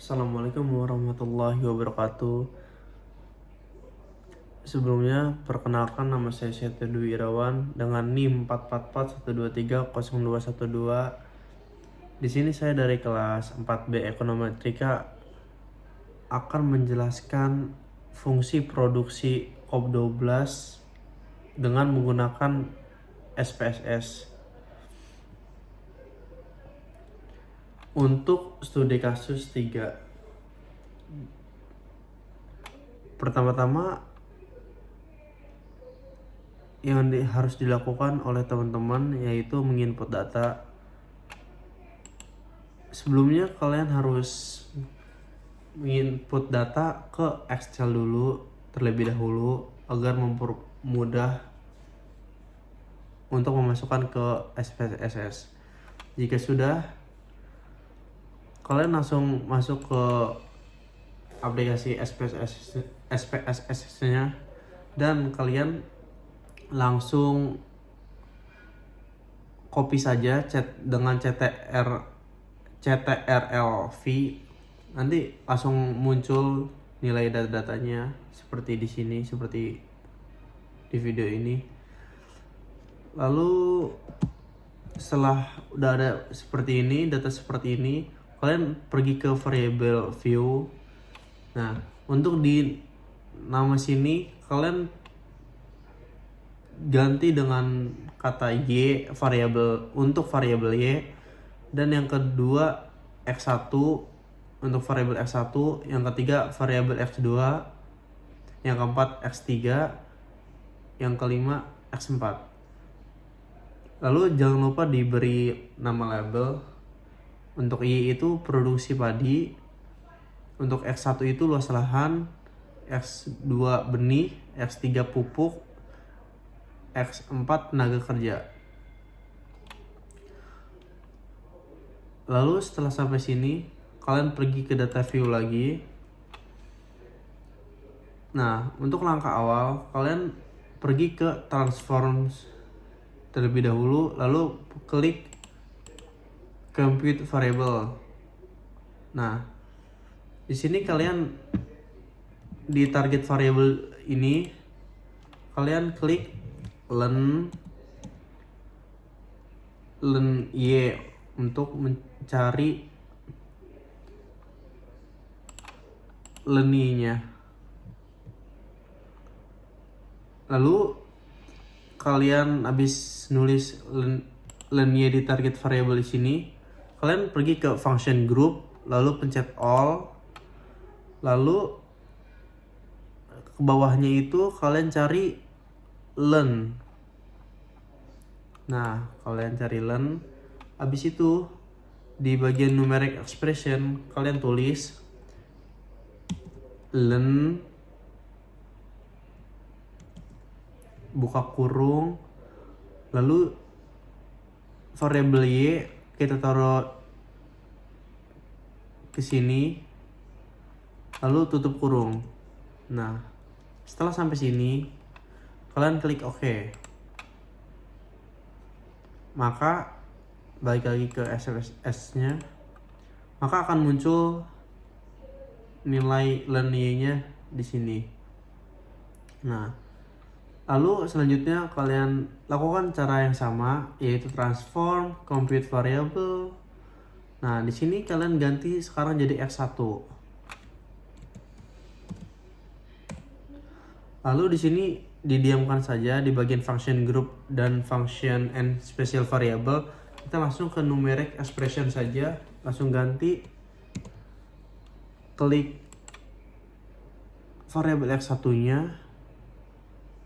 Assalamualaikum warahmatullahi wabarakatuh. Sebelumnya, perkenalkan nama saya Setia Dwi Irawan dengan NIM 444123012. Di sini saya dari kelas 4B Ekonometrika akan menjelaskan fungsi produksi COP12 dengan menggunakan SPSS. Untuk studi kasus 3, pertama-tama yang harus dilakukan oleh teman-teman yaitu menginput data. Sebelumnya kalian harus menginput data ke Excel dulu terlebih dahulu agar mempermudah untuk memasukkan ke SPSS. Jika sudah, kalian langsung masuk ke aplikasi SPSS-nya dan kalian langsung copy saja dengan CTRL-V, nanti langsung muncul nilai data-datanya seperti di sini, seperti di video ini. Lalu setelah udah ada seperti ini, data seperti ini, kalian pergi ke variable view. Nah, untuk di nama sini kalian ganti dengan kata Y variabel untuk variabel Y, dan yang kedua X1 untuk variabel X1, yang ketiga variabel X2, yang keempat X3, yang kelima X4. Lalu jangan lupa diberi nama label. Untuk Y itu produksi padi, untuk X1 itu luas lahan, X2 benih, X3 pupuk, X4 tenaga kerja. Lalu setelah sampai sini, kalian pergi ke data view lagi. Nah, untuk langkah awal, kalian pergi ke transforms terlebih dahulu, lalu klik compute variable. Nah, di sini kalian di target variable ini kalian klik len Y untuk mencari leninya. Lalu kalian habis nulis len Y di target variable di sini, kalian pergi ke function group, lalu pencet all, lalu ke bawahnya itu kalian cari len. Nah, kalian cari len. Habis itu di bagian numeric expression kalian tulis len buka kurung, lalu variabel Y kita taruh ke sini, lalu tutup kurung. Nah, setelah sampai sini kalian klik OK. Maka balik lagi ke SPSS-nya, maka akan muncul nilai len Y-nya di sini. Nah, lalu selanjutnya kalian lakukan cara yang sama, yaitu transform compute variable. Nah, di sini kalian ganti sekarang jadi X1. Lalu di sini didiamkan saja di bagian function group dan function and special variable. Kita langsung ke numeric expression saja, langsung ganti, klik variable X1-nya,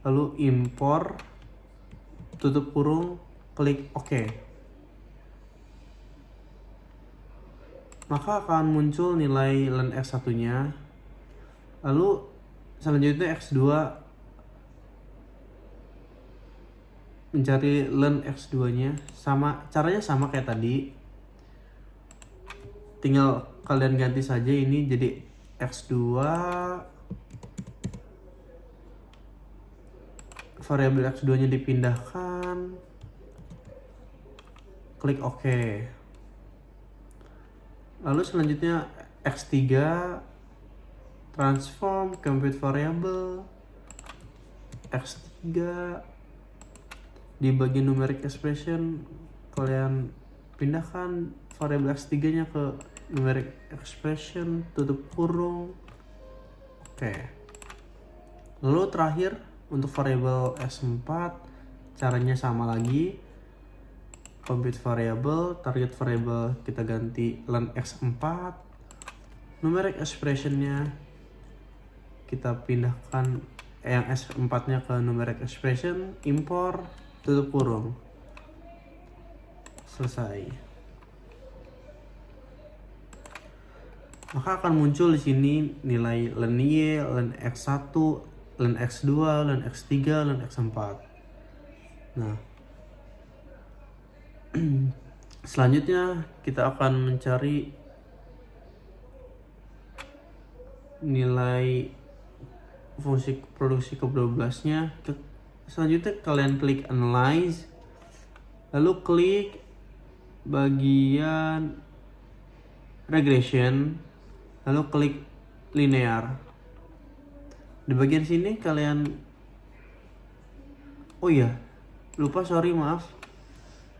lalu import, tutup kurung, klik OK. Maka akan muncul nilai len X1-nya. Lalu selanjutnya X2, mencari len X2-nya, sama caranya sama kayak tadi. Tinggal kalian ganti saja ini jadi X2, variabel X2-nya dipindahkan, klik OK. Lalu selanjutnya X3 transform compute variable X3. Di bagian numeric expression kalian pindahkan variable X3 nya ke numeric expression, tutup kurung. Oke. Lalu terakhir untuk variable S4 caranya sama lagi. Compute variable, target variable kita ganti len X4. Numeric expression-nya kita pindahkan yang S4-nya ke numeric expression, import, tutup kurung. Selesai. Maka akan muncul di sini nilai len Y, len X1, len X2, len X3, len X4. Nah, selanjutnya kita akan mencari nilai fungsi produksi ke-12-nya. Selanjutnya kalian klik analyze, lalu klik bagian regression, lalu klik linear. Di bagian sini kalian, maaf.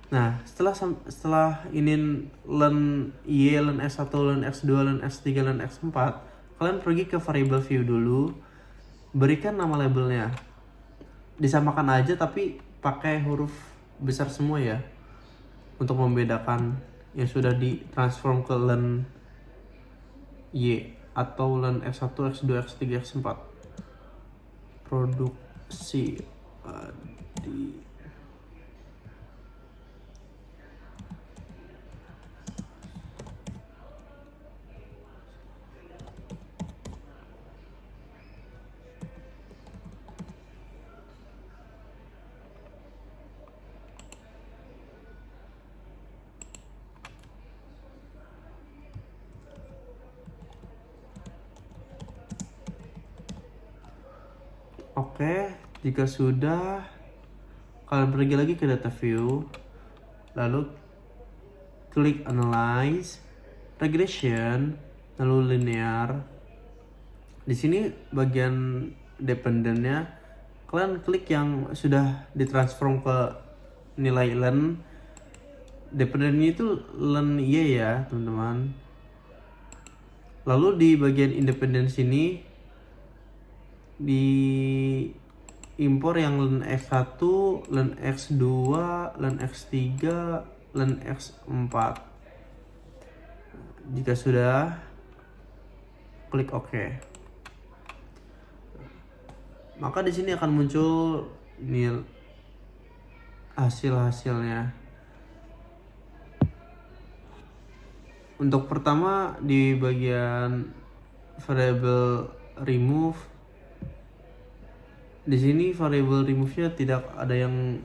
Nah, setelah ini len Y, len S1, len X2, len X3, len X4, kalian pergi ke variable view dulu, berikan nama labelnya. Disamakan aja tapi pakai huruf besar semua ya, untuk membedakan yang sudah ditransform ke len Y atau len X1, X2, X3, X4. Produksi padi. Oke, jika sudah, kalian pergi lagi ke data view, lalu klik analyze, regression, lalu linear. Di sini bagian dependennya, kalian klik yang sudah ditransform ke nilai len. Dependennya itu len Y ya, teman-teman. Lalu di bagian independen sini di impor yang len X1, len X2, len X3, len X4. Jika sudah, klik OK. Maka di sini akan muncul hasil-hasilnya. Untuk pertama di bagian variable remove, di sini variable remove-nya tidak ada yang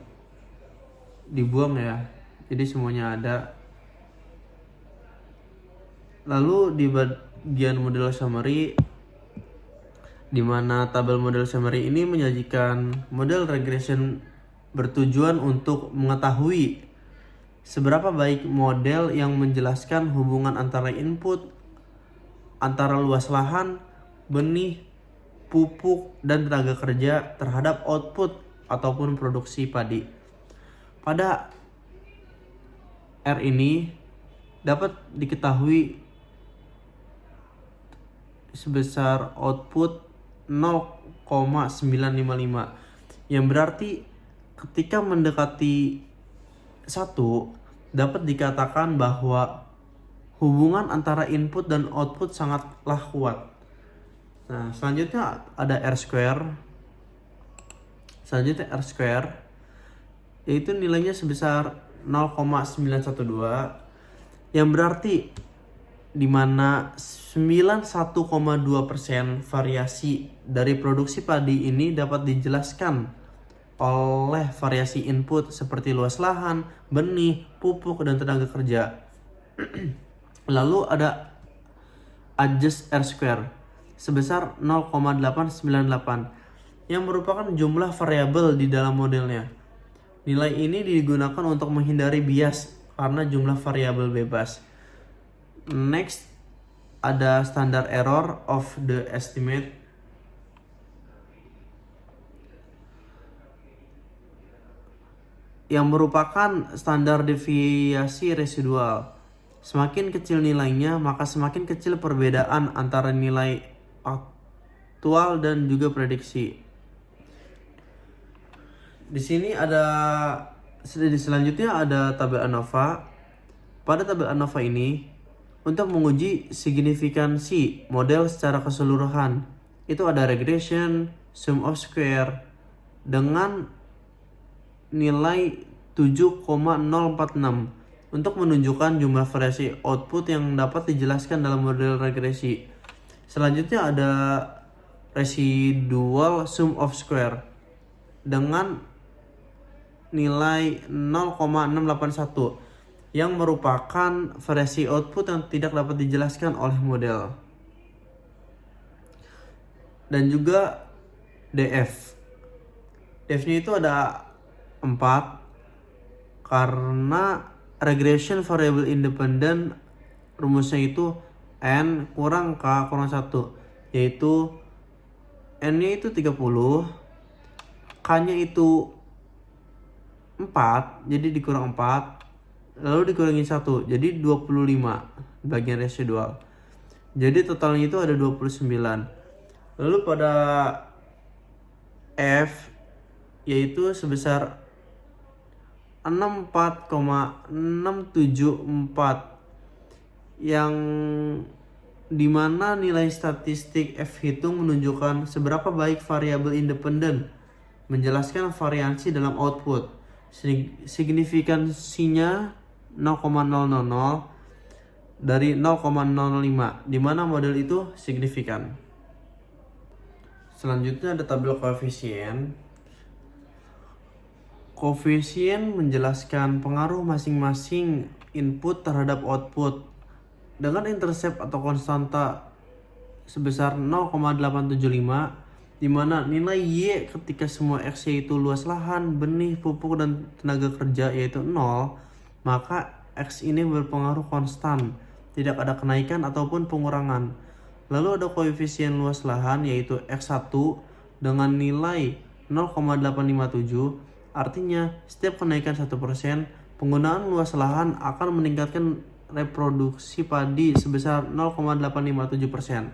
dibuang ya, jadi semuanya ada. Lalu di bagian model summary, di mana tabel model summary ini menyajikan model regression bertujuan untuk mengetahui seberapa baik model yang menjelaskan hubungan antara input, antara luas lahan, benih, pupuk, dan tenaga kerja terhadap output ataupun produksi padi. Pada R ini dapat diketahui sebesar output 0,955, yang berarti ketika mendekati 1 dapat dikatakan bahwa hubungan antara input dan output sangatlah kuat. Nah, selanjutnya ada R square. Yaitu nilainya sebesar 0,912, yang berarti di mana 91,2% variasi dari produksi padi ini dapat dijelaskan oleh variasi input seperti luas lahan, benih, pupuk, dan tenaga kerja. Lalu ada adjust R square sebesar 0,898 yang merupakan jumlah variabel di dalam modelnya. Nilai ini digunakan untuk menghindari bias karena jumlah variabel bebas. Next, ada standard error of the estimate. Yang merupakan standar deviasi residual. Semakin kecil nilainya, maka semakin kecil perbedaan antara nilai aktual dan juga prediksi. Di sini selanjutnya ada tabel ANOVA. Pada tabel ANOVA ini, untuk menguji signifikansi model secara keseluruhan, itu ada regression, sum of square dengan nilai 7,046 untuk menunjukkan jumlah variasi output yang dapat dijelaskan dalam model regresi. Selanjutnya ada residual sum of square dengan nilai 0,681 yang merupakan variasi output yang tidak dapat dijelaskan oleh model. Dan juga DF. DF-nya itu ada 4 karena regression variable independent rumusnya itu N kurang K kurang 1, yaitu N-nya itu 30, K-nya itu 4, jadi dikurang 4, lalu dikurangi 1, jadi 25 bagian residual. Jadi totalnya itu ada 29. Lalu pada F yaitu sebesar 64,674 yang dimana nilai statistik F hitung menunjukkan seberapa baik variabel independen menjelaskan variansi dalam output. Signifikansinya 0,000 dari 0,05, dimana model itu signifikan. Selanjutnya ada tabel koefisien. Koefisien menjelaskan pengaruh masing-masing input terhadap output dengan intercept atau konstanta sebesar 0,875, di mana nilai Y ketika semua X yaitu luas lahan, benih, pupuk, dan tenaga kerja yaitu 0, maka X ini berpengaruh konstan, tidak ada kenaikan ataupun pengurangan. Lalu ada koefisien luas lahan yaitu X1 dengan nilai 0,857. Artinya, setiap kenaikan 1%, penggunaan luas lahan akan meningkatkan reproduksi padi sebesar 0,857%.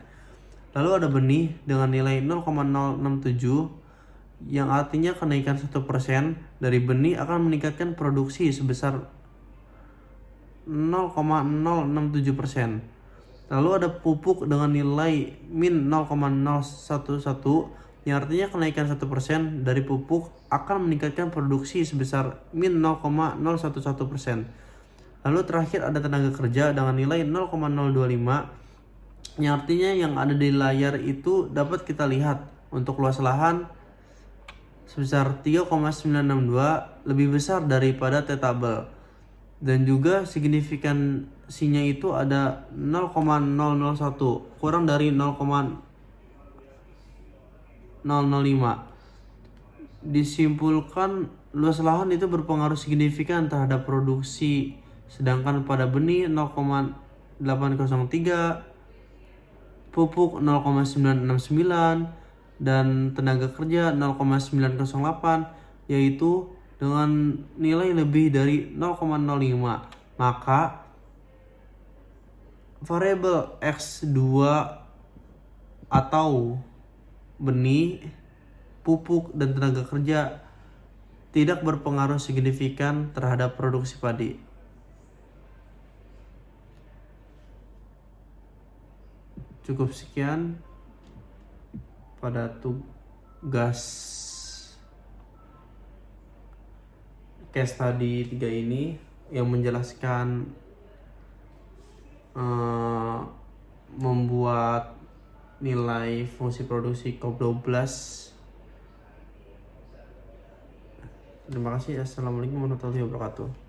Lalu ada benih dengan nilai 0,067, yang artinya kenaikan 1% dari benih akan meningkatkan produksi sebesar 0,067%. Lalu ada pupuk dengan nilai min 0,011, yang artinya kenaikan 1% dari pupuk akan meningkatkan produksi sebesar min 0,011%. Lalu terakhir ada tenaga kerja dengan nilai 0,025, yang artinya yang ada di layar itu dapat kita lihat untuk luas lahan sebesar 3,962 lebih besar daripada T-tabel. Dan juga signifikansinya itu ada 0,001 kurang dari 0,005. Disimpulkan luas lahan itu berpengaruh signifikan terhadap produksi, sedangkan pada benih 0,803, pupuk 0,969, dan tenaga kerja 0,908, yaitu dengan nilai lebih dari 0,05. Maka variabel X2 atau benih, pupuk, dan tenaga kerja tidak berpengaruh signifikan terhadap produksi padi. Cukup sekian pada tugas case study 3 ini yang menjelaskan membuat nilai fungsi produksi COP12. Terima kasih. Assalamualaikum warahmatullahi wabarakatuh.